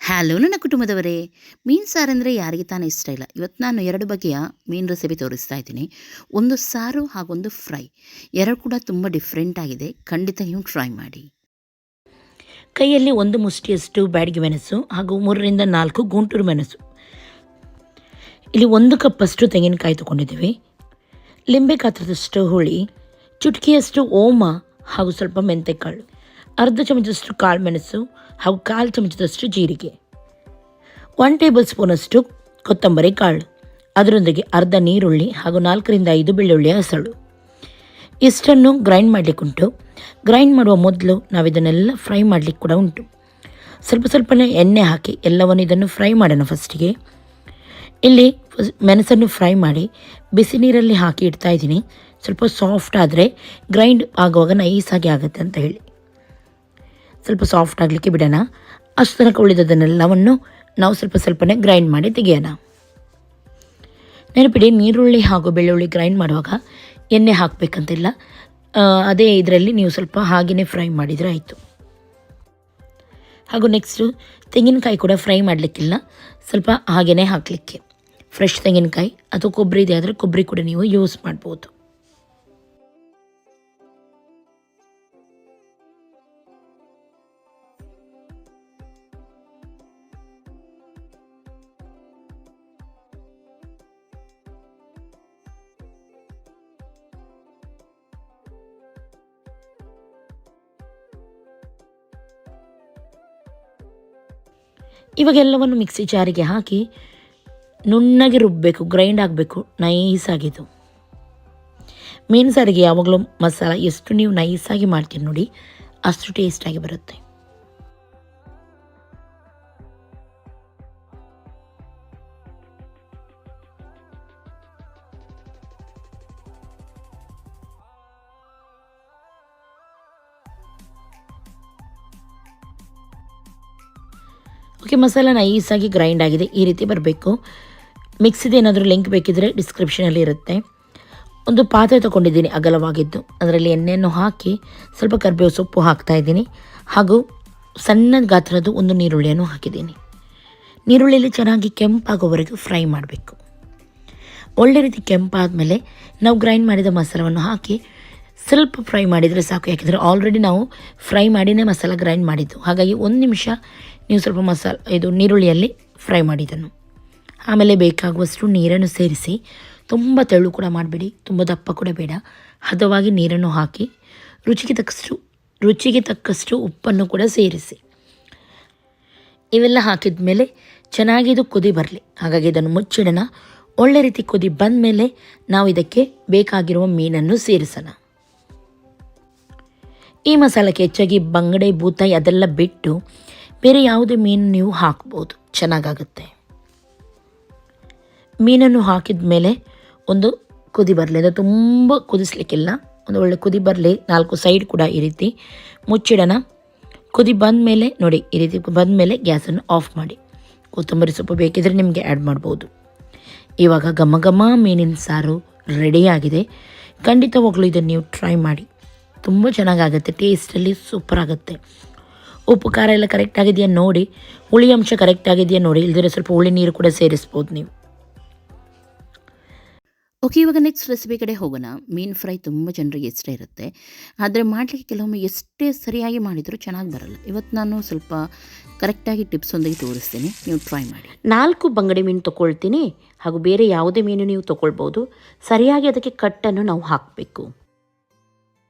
Hello ನನ್ನ ಕುಟುಂಬದವರೇ, ಮೀನು ಸಾರು ಅಂದರೆ ಯಾರಿಗೆ ತಾನೇ ಇಷ್ಟ ಇಲ್ಲ. ಇವತ್ತು ನಾನು 2 ಬಗೆಯ ಮೀನು ರೆಸಿಪಿ ತೋರಿಸ್ತಾ ಇದ್ದೀನಿ. ಒಂದು ಸಾರು ಹಾಗೊಂದು ಫ್ರೈ. ಎರಡು ಕೂಡ ತುಂಬ ಡಿಫ್ರೆಂಟ್ ಆಗಿದೆ. ಖಂಡಿತ ನೀವು ಟ್ರೈ ಮಾಡಿ. ಕೈಯಲ್ಲಿ 1 ಮುಷ್ಟಿಯಷ್ಟು ಬ್ಯಾಡಗಿ ಮೆಣಸು ಹಾಗೂ 3ರಿಂದ 4 ಗುಂಟೂರು ಮೆಣಸು. ಇಲ್ಲಿ 1 ಕಪ್ಪಷ್ಟು ತೆಂಗಿನಕಾಯಿ ತೊಗೊಂಡಿದ್ದೀವಿ. ಲಿಂಬೆ ಗಾತ್ರದಷ್ಟು ಹುಳಿ, ಚುಟಕಿಯಷ್ಟು ಓಮ ಹಾಗೂ ಸ್ವಲ್ಪ ಮೆಂತೆಕಾಳು, ಅರ್ಧ ಚಮಚದಷ್ಟು ಕಾಳು ಮೆಣಸು ಹಾಗೂ 1/4 ಚಮಚದಷ್ಟು ಜೀರಿಗೆ, 1 ಟೇಬಲ್ ಸ್ಪೂನಷ್ಟು ಕೊತ್ತಂಬರಿ ಕಾಳು, ಅದರೊಂದಿಗೆ ಅರ್ಧ ನೀರುಳ್ಳಿ ಹಾಗೂ 4ರಿಂದ 5 ಬೆಳ್ಳುಳ್ಳಿಯ ಹಸಳು. ಇಷ್ಟನ್ನು ಗ್ರೈಂಡ್ ಮಾಡಲಿಕ್ಕುಂಟು. ಗ್ರೈಂಡ್ ಮಾಡುವ ಮೊದಲು ನಾವು ಇದನ್ನೆಲ್ಲ ಫ್ರೈ ಮಾಡಲಿಕ್ಕೆ ಕೂಡ ಉಂಟು. ಸ್ವಲ್ಪನೇ ಎಣ್ಣೆ ಹಾಕಿ ಎಲ್ಲವನ್ನು ಇದನ್ನು ಫ್ರೈ ಮಾಡೋಣ. ಫಸ್ಟಿಗೆ ಇಲ್ಲಿ ಮೆಣಸನ್ನು ಫ್ರೈ ಮಾಡಿ ಬಿಸಿ ನೀರಲ್ಲಿ ಹಾಕಿ ಇಡ್ತಾ ಇದ್ದೀನಿ. ಸ್ವಲ್ಪ ಸಾಫ್ಟ್ ಆದರೆ ಗ್ರೈಂಡ್ ಆಗುವಾಗ ನೈಸಾಗಿ ಆಗುತ್ತೆ ಅಂತ ಹೇಳಿ ಸ್ವಲ್ಪ ಸಾಫ್ಟ್ ಆಗಲಿಕ್ಕೆ ಬಿಡೋಣ. ಅಷ್ಟು ತನಕ ಉಳಿದದನ್ನೆಲ್ಲವನ್ನು ನಾವು ಸ್ವಲ್ಪನೇ ಗ್ರೈಂಡ್ ಮಾಡಿ ತೆಗೆಯೋಣ. ನೆನಪಿಡಿ, ನೀರುಳ್ಳಿ ಹಾಗೂ ಬೆಳ್ಳುಳ್ಳಿ ಗ್ರೈಂಡ್ ಮಾಡುವಾಗ ಎಣ್ಣೆ ಹಾಕಬೇಕಂತಿಲ್ಲ. ಅದೇ ಇದರಲ್ಲಿ ನೀವು ಸ್ವಲ್ಪ ಹಾಗೆಯೇ ಫ್ರೈ ಮಾಡಿದರೆ ಆಯಿತು. ಹಾಗೂ ನೆಕ್ಸ್ಟು ತೆಂಗಿನಕಾಯಿ ಕೂಡ ಫ್ರೈ ಮಾಡಲಿಕ್ಕಿಲ್ಲ, ಸ್ವಲ್ಪ ಹಾಗೆಯೇ ಹಾಕಲಿಕ್ಕೆ. ಫ್ರೆಶ್ ತೆಂಗಿನಕಾಯಿ ಅಥವಾ ಕೊಬ್ಬರಿ ಇದೆ ಆದರೆ ಕೊಬ್ಬರಿ ಕೂಡ ನೀವು ಯೂಸ್ ಮಾಡ್ಬೋದು. ಇವಾಗೆಲ್ಲವನ್ನು ಮಿಕ್ಸಿ ಜಾರಿಗೆ ಹಾಕಿ ನುಣ್ಣಗೆ ರುಬ್ಬಬೇಕು, ಗ್ರೈಂಡ್ ಆಗಬೇಕು, ನೈಸಾಗಿದ್ದು. ಮೀನು ಸಾರಿಗೆ ಯಾವಾಗಲೂ ಮಸಾಲ ಎಷ್ಟು ನೀವು ನೈಸಾಗಿ ಮಾಡ್ತೀರಿ ನೋಡಿ, ಅಷ್ಟು ಟೇಸ್ಟಾಗಿ ಬರುತ್ತೆ. ಓಕೆ, ಮಸಾಲ ನೈಸಾಗಿ ಗ್ರೈಂಡ್ ಆಗಿದೆ. ಈ ರೀತಿ ಬರಬೇಕು. ಮಿಕ್ಸಿದು ಏನಾದರೂ ಲಿಂಕ್ ಬೇಕಿದ್ದರೆ ಡಿಸ್ಕ್ರಿಪ್ಷನಲ್ಲಿ ಇರುತ್ತೆ. ಒಂದು ಪಾತ್ರೆ ತೊಗೊಂಡಿದ್ದೀನಿ ಅಗಲವಾಗಿದ್ದು, ಅದರಲ್ಲಿ ಎಣ್ಣೆಯನ್ನು ಹಾಕಿ ಸ್ವಲ್ಪ ಕರಿಬೇವು ಸೊಪ್ಪು ಹಾಕ್ತಾಯಿದ್ದೀನಿ ಹಾಗೂ ಸಣ್ಣ ಗಾತ್ರದ ಒಂದು ನೀರುಳ್ಳಿಯನ್ನು ಹಾಕಿದ್ದೀನಿ. ನೀರುಳ್ಳಿಯಲ್ಲಿ ಚೆನ್ನಾಗಿ ಕೆಂಪಾಗೋವರೆಗೂ ಫ್ರೈ ಮಾಡಬೇಕು. ಒಳ್ಳೆ ರೀತಿ ಕೆಂಪಾದ ಮೇಲೆ ನಾವು ಗ್ರೈಂಡ್ ಮಾಡಿದ ಮಸಾಲವನ್ನು ಹಾಕಿ ಸ್ವಲ್ಪ ಫ್ರೈ ಮಾಡಿದರೆ ಸಾಕು. ಯಾಕೆಂದರೆ ಆಲ್ರೆಡಿ ನಾವು ಫ್ರೈ ಮಾಡಿನೇ ಮಸಾಲ ಗ್ರೈಂಡ್ ಮಾಡಿದ್ದು. ಹಾಗಾಗಿ 1 ನಿಮಿಷ ನೀವು ಸ್ವಲ್ಪ ನೀರುಳ್ಳಿಯಲ್ಲಿ ಫ್ರೈ ಮಾಡಿದ್ದನ್ನು. ಆಮೇಲೆ ಬೇಕಾಗುವಷ್ಟು ನೀರನ್ನು ಸೇರಿಸಿ, ತುಂಬ ತೆಳು ಕೂಡ ಮಾಡಬೇಡಿ, ತುಂಬ ದಪ್ಪ ಕೂಡ ಬೇಡ, ಹದವಾಗಿ ನೀರನ್ನು ಹಾಕಿ ರುಚಿಗೆ ತಕ್ಕಷ್ಟು ಉಪ್ಪನ್ನು ಕೂಡ ಸೇರಿಸಿ. ಇವೆಲ್ಲ ಹಾಕಿದ ಮೇಲೆ ಚೆನ್ನಾಗಿ ಇದು ಕುದಿ ಬರಲಿ. ಹಾಗಾಗಿ ಇದನ್ನು ಮುಚ್ಚಿಡೋಣ. ಒಳ್ಳೆ ರೀತಿ ಕುದಿ ಬಂದ ಮೇಲೆ ನಾವು ಇದಕ್ಕೆ ಬೇಕಾಗಿರುವ ಮೀನನ್ನು ಸೇರಿಸೋಣ. ಈ ಮಸಾಲಕ್ಕೆ ಹೆಚ್ಚಾಗಿ ಬಂಗಡೆ, ಬೂತಾಯಿ ಅದೆಲ್ಲ ಬಿಟ್ಟು ಬೇರೆ ಯಾವುದೇ ಮೀನು ನೀವು ಹಾಕ್ಬೋದು, ಚೆನ್ನಾಗಾಗುತ್ತೆ. ಮೀನನ್ನು ಹಾಕಿದ ಮೇಲೆ ಒಂದು ಕುದಿ ಬರಲಿ. ಅದು ತುಂಬ ಕುದಿಸ್ಲಿಕ್ಕಿಲ್ಲ, ಒಂದು ಒಳ್ಳೆ ಕುದಿ ಬರಲಿ. 4 ಸೈಡ್ ಕೂಡ ಈ ರೀತಿ ಮುಚ್ಚಿಡೋಣ. ಕುದಿ ಬಂದ ಮೇಲೆ ನೋಡಿ, ಈ ರೀತಿ ಬಂದ ಮೇಲೆ ಗ್ಯಾಸನ್ನು ಆಫ್ ಮಾಡಿ. ಕೊತ್ತಂಬರಿ ಸೊಪ್ಪು ಬೇಕಿದ್ರೆ ನಿಮಗೆ ಆ್ಯಡ್ ಮಾಡ್ಬೋದು. ಇವಾಗ ಘಮ ಘಮ ಮೀನಿನ ಸಾರು ರೆಡಿಯಾಗಿದೆ. ಖಂಡಿತವಾಗ್ಲೂ ಇದನ್ನು ನೀವು ಟ್ರೈ ಮಾಡಿ, ತುಂಬ ಚೆನ್ನಾಗಾಗುತ್ತೆ. ಟೇಸ್ಟಲ್ಲಿ ಸೂಪರ್ ಆಗುತ್ತೆ. ಉಪ್ಪು ಖಾರ ಎಲ್ಲ ಕರೆಕ್ಟ್ ಆಗಿದೆಯಾ ನೋಡಿ, ಹುಳಿ ಅಂಶ ಕರೆಕ್ಟ್ ಆಗಿದೆಯಾ ನೋಡಿ. ಇಲ್ಲದ್ರೆ ಸ್ವಲ್ಪ ಹುಳಿ ನೀರು ಕೂಡ ಸೇರಿಸ್ಬೋದು ನೀವು. ಓಕೆ, ಇವಾಗ ನೆಕ್ಸ್ಟ್ ರೆಸಿಪಿ ಕಡೆ ಹೋಗೋಣ. ಮೀನು ಫ್ರೈ ತುಂಬ ಜನರಿಗೆ ಇಷ್ಟ ಇರುತ್ತೆ, ಆದರೆ ಮಾಡಲಿಕ್ಕೆ ಕೆಲವೊಮ್ಮೆ ಎಷ್ಟೇ ಸರಿಯಾಗಿ ಮಾಡಿದರೂ ಚೆನ್ನಾಗಿ ಬರಲ್ಲ. ಇವತ್ತು ನಾನು ಸ್ವಲ್ಪ ಕರೆಕ್ಟಾಗಿ ಟಿಪ್ಸ್ ಒಂದಿಗೆ ತೋರಿಸ್ತೀನಿ, ನೀವು ಟ್ರೈ ಮಾಡಿ. 4 ಬಂಗಡೆ ಮೀನು ತೊಗೊಳ್ತೀನಿ ಹಾಗೂ ಬೇರೆ ಯಾವುದೇ ಮೀನು ನೀವು ತೊಗೊಳ್ಬೋದು. ಸರಿಯಾಗಿ ಅದಕ್ಕೆ ಕಟ್ಟನ್ನು ನಾವು ಹಾಕಬೇಕು.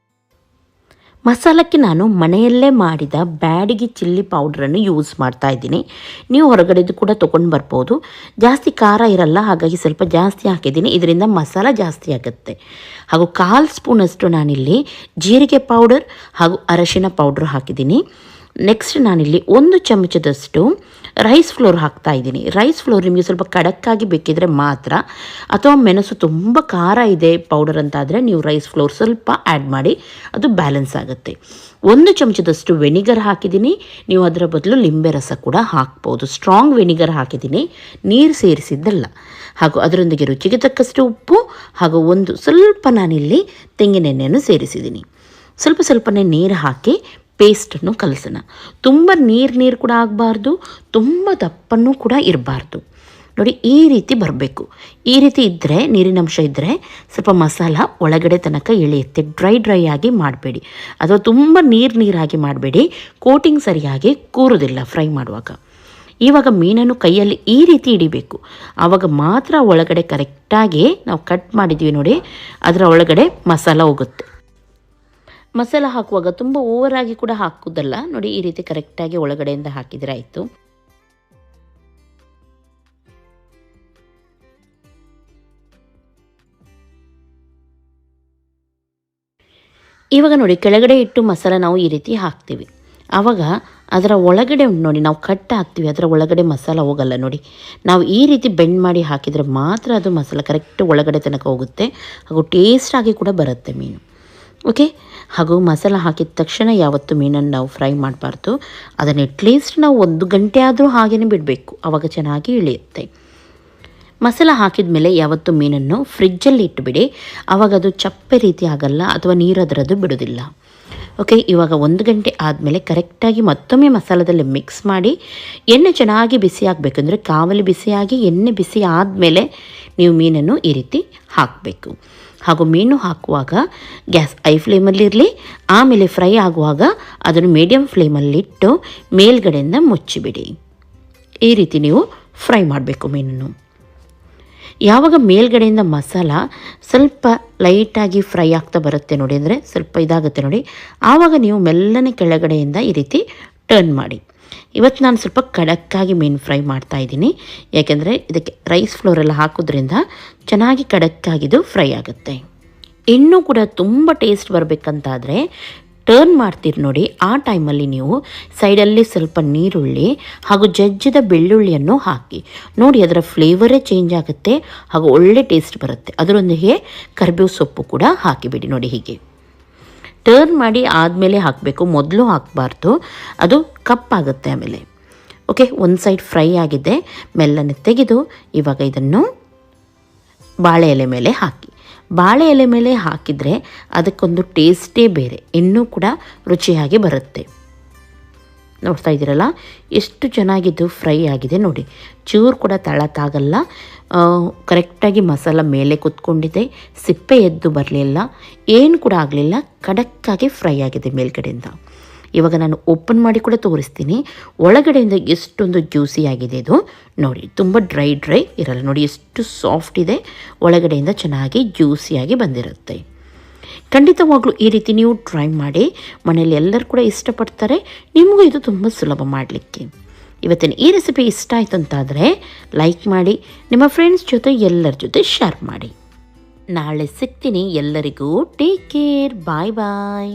ಮಸಾಲಕ್ಕೆ ನಾನು ಮನೆಯಲ್ಲೇ ಮಾಡಿದ ಬ್ಯಾಡಗಿ ಚಿಲ್ಲಿ ಪೌಡ್ರನ್ನು ಯೂಸ್ ಮಾಡ್ತಾ ಇದ್ದೀನಿ. ನೀವು ಹೊರಗಡೆದು ಕೂಡ ತೊಗೊಂಡು ಬರ್ಬೋದು. ಜಾಸ್ತಿ ಖಾರ ಇರಲ್ಲ, ಹಾಗಾಗಿ ಸ್ವಲ್ಪ ಜಾಸ್ತಿ ಹಾಕಿದ್ದೀನಿ. ಇದರಿಂದ ಮಸಾಲ ಜಾಸ್ತಿ ಆಗುತ್ತೆ. ಹಾಗೂ 1/4 ಸ್ಪೂನಷ್ಟು ನಾನಿಲ್ಲಿ ಜೀರಿಗೆ ಪೌಡರ್ ಹಾಗೂ ಅರಶಿನ ಪೌಡ್ರ್ ಹಾಕಿದ್ದೀನಿ. ನೆಕ್ಸ್ಟ್ ನಾನಿಲ್ಲಿ 1 ಚಮಚದಷ್ಟು ರೈಸ್ ಫ್ಲೋರ್ ಹಾಕ್ತಾ ಇದ್ದೀನಿ. ರೈಸ್ ಫ್ಲೋರ್ ನಿಮಗೆ ಸ್ವಲ್ಪ ಖಡಕ್ಕಾಗಿ ಬೇಕಿದ್ರೆ ಮಾತ್ರ, ಅಥವಾ ಮೆಣಸು ತುಂಬ ಖಾರ ಇದೆ ಪೌಡರ್ ಅಂತಾದರೆ ನೀವು ರೈಸ್ ಫ್ಲೋರ್ ಸ್ವಲ್ಪ ಆ್ಯಡ್ ಮಾಡಿ, ಅದು ಬ್ಯಾಲೆನ್ಸ್ ಆಗುತ್ತೆ. 1 ಚಮಚದಷ್ಟು ವೆನಿಗರ್ ಹಾಕಿದ್ದೀನಿ. ನೀವು ಅದರ ಬದಲು ಲಿಂಬೆ ರಸ ಕೂಡ ಹಾಕ್ಬೋದು. ಸ್ಟ್ರಾಂಗ್ ವೆನಿಗರ್ ಹಾಕಿದ್ದೀನಿ, ನೀರು ಸೇರಿಸಿದ್ದಲ್ಲ. ಹಾಗೂ ಅದರೊಂದಿಗೆ ರುಚಿಗೆ ತಕ್ಕಷ್ಟು ಉಪ್ಪು ಹಾಗೂ ಸ್ವಲ್ಪ ನಾನಿಲ್ಲಿ ತೆಂಗಿನೆಣ್ಣೆಯನ್ನು ಸೇರಿಸಿದ್ದೀನಿ. ಸ್ವಲ್ಪನೇ ನೀರು ಹಾಕಿ ಪೇಸ್ಟನ್ನು ಕಲಸೋಣ. ತುಂಬ ನೀರು ಕೂಡ ಆಗಬಾರ್ದು, ತುಂಬ ದಪ್ಪನೂ ಕೂಡ ಇರಬಾರ್ದು. ನೋಡಿ ಈ ರೀತಿ ಬರಬೇಕು. ಈ ರೀತಿ ಇದ್ದರೆ, ನೀರಿನಂಶ ಇದ್ದರೆ ಸ್ವಲ್ಪ ಮಸಾಲ ಒಳಗಡೆ ತನಕ ಇಳಿಯುತ್ತೆ. ಡ್ರೈ ಆಗಿ ಮಾಡಬೇಡಿ, ಅಥವಾ ತುಂಬ ನೀರಾಗಿ ಮಾಡಬೇಡಿ. ಕೋಟಿಂಗ್ ಸರಿಯಾಗಿ ಕೂರೋದಿಲ್ಲ ಫ್ರೈ ಮಾಡುವಾಗ. ಇವಾಗ ಮೀನನ್ನು ಕೈಯಲ್ಲಿ ಈ ರೀತಿ ಹಿಡಿಬೇಕು. ಆವಾಗ ಮಾತ್ರ ಒಳಗಡೆ ಕರೆಕ್ಟಾಗಿ ನಾವು ಕಟ್ ಮಾಡಿದ್ವಿ ನೋಡಿ, ಅದರ ಒಳಗಡೆ ಮಸಾಲ ಹೋಗುತ್ತೆ. ಮಸಾಲ ಹಾಕುವಾಗ ತುಂಬ ಓವರಾಗಿ ಕೂಡ ಹಾಕೋದಲ್ಲ. ನೋಡಿ ಈ ರೀತಿ ಕರೆಕ್ಟಾಗಿ ಒಳಗಡೆಯಿಂದ ಹಾಕಿದರೆ ಆಯಿತು. ಇವಾಗ ನೋಡಿ ಕೆಳಗಡೆ ಇಟ್ಟು ಮಸಾಲ ನಾವು ಈ ರೀತಿ ಹಾಕ್ತೀವಿ. ಆವಾಗ ಅದರ ಒಳಗಡೆ ನೋಡಿ ನಾವು ಕಟ್ ಹಾಕ್ತೀವಿ, ಅದರ ಒಳಗಡೆ ಮಸಾಲ ಹೋಗಲ್ಲ. ನೋಡಿ ನಾವು ಈ ರೀತಿ ಬೆಂಡ್ ಮಾಡಿ ಹಾಕಿದರೆ ಮಾತ್ರ ಅದು ಮಸಾಲ ಕರೆಕ್ಟ್ ಒಳಗಡೆ ತನಕ ಹೋಗುತ್ತೆ, ಹಾಗೂ ಟೇಸ್ಟಾಗಿ ಕೂಡ ಬರುತ್ತೆ ಮೀನು. ಓಕೆ, ಹಾಗೂ ಮಸಾಲ ಹಾಕಿದ ತಕ್ಷಣ ಯಾವತ್ತು ಮೀನನ್ನು ನಾವು ಫ್ರೈ ಮಾಡಬಾರ್ದು. ಅದನ್ನು ಅಟ್ಲೀಸ್ಟ್ ನಾವು 1 ಗಂಟೆ ಆದರೂ ಹಾಗೇ ಬಿಡಬೇಕು, ಆವಾಗ ಚೆನ್ನಾಗಿ ಇಳಿಯುತ್ತೆ. ಮಸಾಲ ಹಾಕಿದ ಮೇಲೆ ಯಾವತ್ತು ಮೀನನ್ನು ಫ್ರಿಜ್ಜಲ್ಲಿ ಇಟ್ಟುಬಿಡಿ, ಆವಾಗ ಅದು ಚಪ್ಪೆ ರೀತಿ ಆಗಲ್ಲ, ಅಥವಾ ನೀರು ಅದರದ್ದು ಬಿಡೋದಿಲ್ಲ. ಓಕೆ, ಇವಾಗ 1 ಗಂಟೆ ಆದಮೇಲೆ ಕರೆಕ್ಟಾಗಿ ಮತ್ತೊಮ್ಮೆ ಮಸಾಲದಲ್ಲಿ ಮಿಕ್ಸ್ ಮಾಡಿ, ಎಣ್ಣೆ ಚೆನ್ನಾಗಿ ಬಿಸಿ ಆಗಬೇಕಂದ್ರೆ ಕಾವಲಿ ಬಿಸಿಯಾಗಿ ಎಣ್ಣೆ ಬಿಸಿ ಆದಮೇಲೆ ನೀವು ಮೀನನ್ನು ಈ ರೀತಿ ಹಾಕಬೇಕು. ಹಾಗೂ ಮೀನು ಹಾಕುವಾಗ ಗ್ಯಾಸ್ ಐ ಫ್ಲೇಮಲ್ಲಿರಲಿ, ಆಮೇಲೆ ಫ್ರೈ ಆಗುವಾಗ ಅದನ್ನು ಮೀಡಿಯಮ್ ಫ್ಲೇಮಲ್ಲಿಟ್ಟು ಮೇಲ್ಗಡೆಯಿಂದ ಮುಚ್ಚಿಬಿಡಿ. ಈ ರೀತಿ ನೀವು ಫ್ರೈ ಮಾಡಬೇಕು ಮೀನನ್ನು. ಯಾವಾಗ ಮೇಲ್ಗಡೆಯಿಂದ ಮಸಾಲ ಸ್ವಲ್ಪ ಲೈಟಾಗಿ ಫ್ರೈ ಆಗ್ತಾ ಬರುತ್ತೆ ನೋಡಿ, ಅಂದರೆ ಸ್ವಲ್ಪ ಇದಾಗುತ್ತೆ ನೋಡಿ, ಆವಾಗ ನೀವು ಮೆಲ್ಲನೆ ಕೆಳಗಡೆಯಿಂದ ಈ ರೀತಿ ಟರ್ನ್ ಮಾಡಿ. ಇವತ್ತು ನಾನು ಸ್ವಲ್ಪ ಖಡಕ್ಕಾಗಿ ಮೀನು ಫ್ರೈ ಮಾಡ್ತಾಯಿದ್ದೀನಿ, ಯಾಕೆಂದರೆ ಇದಕ್ಕೆ ರೈಸ್ ಫ್ಲೋರೆಲ್ಲ ಹಾಕೋದ್ರಿಂದ ಚೆನ್ನಾಗಿ ಖಡಕ್ಕಾಗಿದ್ದು ಫ್ರೈ ಆಗುತ್ತೆ. ಇನ್ನೂ ಕೂಡ ತುಂಬ ಟೇಸ್ಟ್ ಬರಬೇಕಂತಾದರೆ ಟರ್ನ್ ಮಾಡ್ತೀರಿ ನೋಡಿ, ಆ ಟೈಮಲ್ಲಿ ನೀವು ಸೈಡಲ್ಲಿ ಸ್ವಲ್ಪ ನೀರುಳ್ಳಿ ಹಾಗೂ ಜಜ್ಜಿದ ಬೆಳ್ಳುಳ್ಳಿಯನ್ನು ಹಾಕಿ ನೋಡಿ, ಅದರ ಫ್ಲೇವರೇ ಚೇಂಜ್ ಆಗುತ್ತೆ ಹಾಗೂ ಒಳ್ಳೆ ಟೇಸ್ಟ್ ಬರುತ್ತೆ. ಅದರೊಂದಿಗೆ ಕರಿಬೇವು ಸೊಪ್ಪು ಕೂಡ ಹಾಕಿಬಿಡಿ. ನೋಡಿ ಹೀಗೆ ಟರ್ನ್ ಮಾಡಿ ಆದಮೇಲೆ ಹಾಕಬೇಕು, ಮೊದಲು ಹಾಕಬಾರ್ದು, ಅದು ಕಪ್ಪಾಗುತ್ತೆ ಆಮೇಲೆ. ಓಕೆ, ಒಂದು ಸೈಡ್ ಫ್ರೈ ಆಗಿದೆ, ಮೆಲ್ಲನೆ ತೆಗೆದು ಇವಾಗ ಇದನ್ನು ಬಾಳೆ ಎಲೆ ಮೇಲೆ ಹಾಕಿ. ಬಾಳೆ ಎಲೆ ಮೇಲೆ ಹಾಕಿದರೆ ಅದಕ್ಕೊಂದು ಟೇಸ್ಟೇ ಬೇರೆ, ಇನ್ನೂ ಕೂಡ ರುಚಿಯಾಗಿ ಬರುತ್ತೆ. ನೋಡ್ತಾ ಇದ್ದೀರಲ್ಲ ಎಷ್ಟು ಚೆನ್ನಾಗಿದ್ದು ಫ್ರೈ ಆಗಿದೆ ನೋಡಿ, ಚೂರು ಕೂಡ ತಳತಾಗಲ್ಲ, ಕರೆಕ್ಟಾಗಿ ಮಸಾಲ ಮೇಲೆ ಕುತ್ಕೊಂಡಿದೆ, ಸಿಪ್ಪೆ ಎದ್ದು ಬರಲಿಲ್ಲ, ಏನು ಕೂಡ ಆಗಲಿಲ್ಲ, ಖಡಕ್ಕಾಗಿ ಫ್ರೈ ಆಗಿದೆ ಮೇಲ್ಗಡೆಯಿಂದ. ಇವಾಗ ನಾನು ಓಪನ್ ಮಾಡಿ ಕೂಡ ತೋರಿಸ್ತೀನಿ, ಒಳಗಡೆಯಿಂದ ಎಷ್ಟೊಂದು ಜ್ಯೂಸಿ ಆಗಿದೆ ಇದು ನೋಡಿ. ತುಂಬ ಡ್ರೈ ಇರಲ್ಲ ನೋಡಿ, ಎಷ್ಟು ಸಾಫ್ಟ್ ಇದೆ, ಒಳಗಡೆಯಿಂದ ಚೆನ್ನಾಗಿ ಜ್ಯೂಸಿಯಾಗಿ ಬಂದಿರುತ್ತೆ. ಖಂಡಿತವಾಗ್ಲೂ ಈ ರೀತಿ ನೀವು ಟ್ರೈ ಮಾಡಿ, ಮನೇಲಿ ಎಲ್ಲರೂ ಕೂಡ ಇಷ್ಟಪಡ್ತಾರೆ. ನಿಮಗೂ ಇದು ತುಂಬ ಸುಲಭ ಮಾಡಲಿಕ್ಕೆ. ಇವತ್ತಿನ ಈ ರೆಸಿಪಿ ಇಷ್ಟ ಆಯಿತು ಅಂತಾದರೆ ಲೈಕ್ ಮಾಡಿ, ನಿಮ್ಮ ಫ್ರೆಂಡ್ಸ್ ಜೊತೆ ಎಲ್ಲರ ಜೊತೆ ಶೇರ್ ಮಾಡಿ. ನಾಳೆ ಸಿಗ್ತೀನಿ. ಎಲ್ಲರಿಗೂ ಟೇಕ್ ಕೇರ್, ಬಾಯ್ ಬಾಯ್.